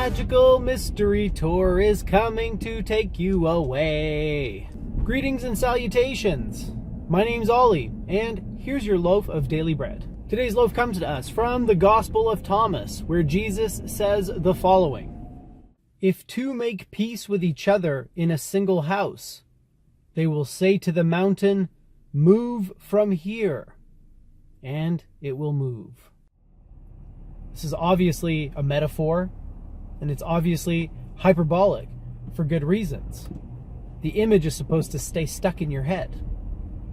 magical mystery tour is coming to take you away. Greetings and salutations. My name's Ollie, and here's your loaf of daily bread. Today's loaf comes to us from the Gospel of Thomas, where Jesus says the following: If two make peace with each other in a single house, they will say to the mountain, "Move from here," and it will move. This is obviously a metaphor, and it's obviously hyperbolic for good reasons. The image is supposed to stay stuck in your head,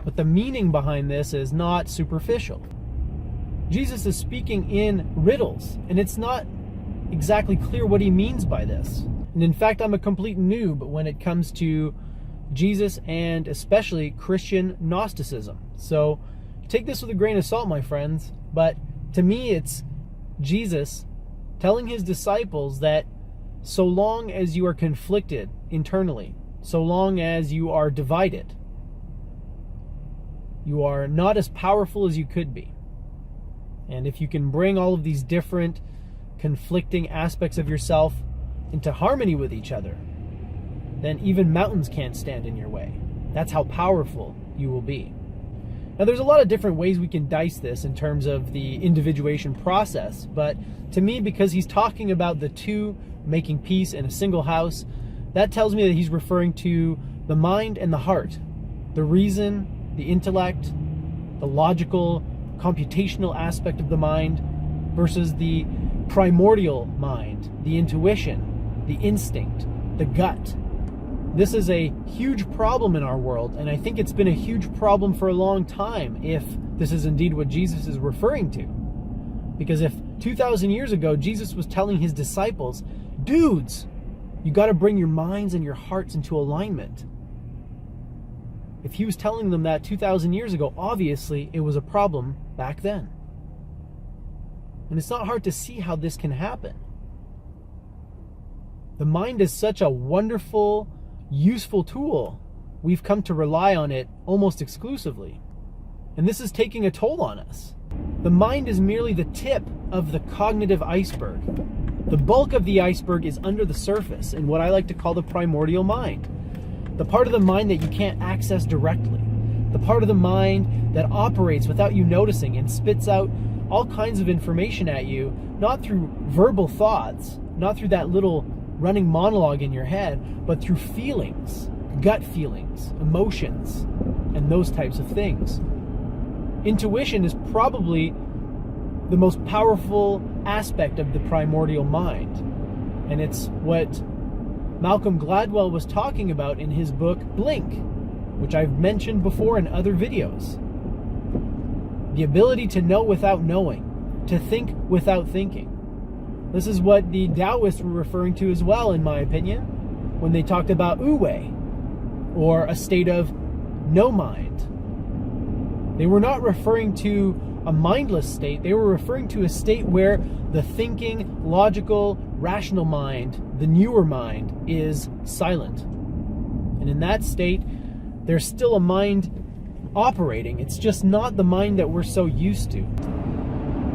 but the meaning behind this is not superficial. Jesus is speaking in riddles, and it's not exactly clear what he means by this. And in fact, I'm a complete noob when it comes to Jesus and especially Christian Gnosticism. So take this with a grain of salt, my friends, but to me it's Jesus telling his disciples that so long as you are conflicted internally, so long as you are divided, you are not as powerful as you could be. And if you can bring all of these different conflicting aspects of yourself into harmony with each other, then even mountains can't stand in your way. That's how powerful you will be. Now, there's a lot of different ways we can dice this in terms of the individuation process, but to me, because he's talking about the two making peace in a single house, that tells me that he's referring to the mind and the heart, the reason, the intellect, the logical, computational aspect of the mind versus the primordial mind, the intuition, the instinct, the gut. This is a huge problem in our world, and I think it's been a huge problem for a long time if this is indeed what Jesus is referring to. Because if 2,000 years ago Jesus was telling his disciples, dudes, you got to bring your minds and your hearts into alignment. If he was telling them that 2,000 years ago, obviously it was a problem back then. And it's not hard to see how this can happen. The mind is such a wonderful, useful tool. We've come to rely on it almost exclusively. And this is taking a toll on us. The mind is merely the tip of the cognitive iceberg. The bulk of the iceberg is under the surface in what I like to call the primordial mind. The part of the mind that you can't access directly. The part of the mind that operates without you noticing and spits out all kinds of information at you, not through verbal thoughts, not through that little running monologue in your head, but through feelings, gut feelings, emotions, and those types of things. Intuition is probably the most powerful aspect of the primordial mind. And it's what Malcolm Gladwell was talking about in his book, Blink, which I've mentioned before in other videos. The ability to know without knowing, to think without thinking. This is what the Taoists were referring to as well, in my opinion, when they talked about wu-wei, or a state of no mind. They were not referring to a mindless state. They were referring to a state where the thinking, logical, rational mind, the newer mind, is silent. And in that state, there's still a mind operating. It's just not the mind that we're so used to.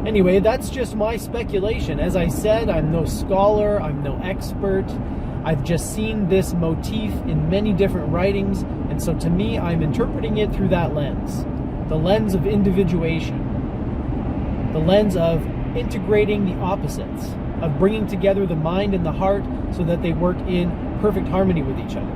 Anyway, that's just my speculation. As I said, I'm no scholar, I'm no expert. I've just seen this motif in many different writings, and so to me, I'm interpreting it through that lens. The lens of individuation. The lens of integrating the opposites, of bringing together the mind and the heart so that they work in perfect harmony with each other.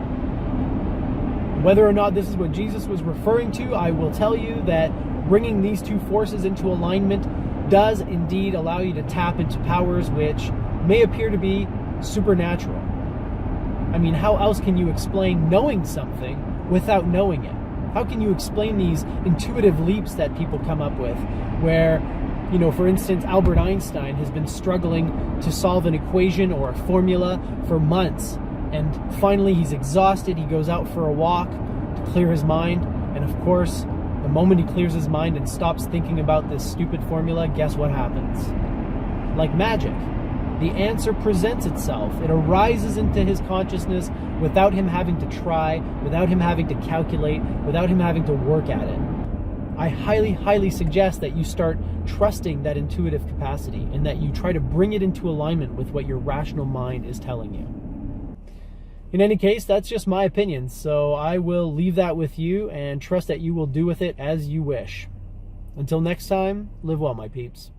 Whether or not this is what Jesus was referring to, I will tell you that bringing these two forces into alignment does indeed allow you to tap into powers which may appear to be supernatural. I mean, how else can you explain knowing something without knowing it? How can you explain these intuitive leaps that people come up with where, you know, for instance, Albert Einstein has been struggling to solve an equation or a formula for months, and finally he's exhausted. He goes out for a walk to clear his mind, and of course, the moment he clears his mind and stops thinking about this stupid formula, guess what happens? Like magic, the answer presents itself. It arises into his consciousness without him having to try, without him having to calculate, without him having to work at it. I highly, highly suggest that you start trusting that intuitive capacity and that you try to bring it into alignment with what your rational mind is telling you. In any case, that's just my opinion, so I will leave that with you and trust that you will do with it as you wish. Until next time, live well, my peeps.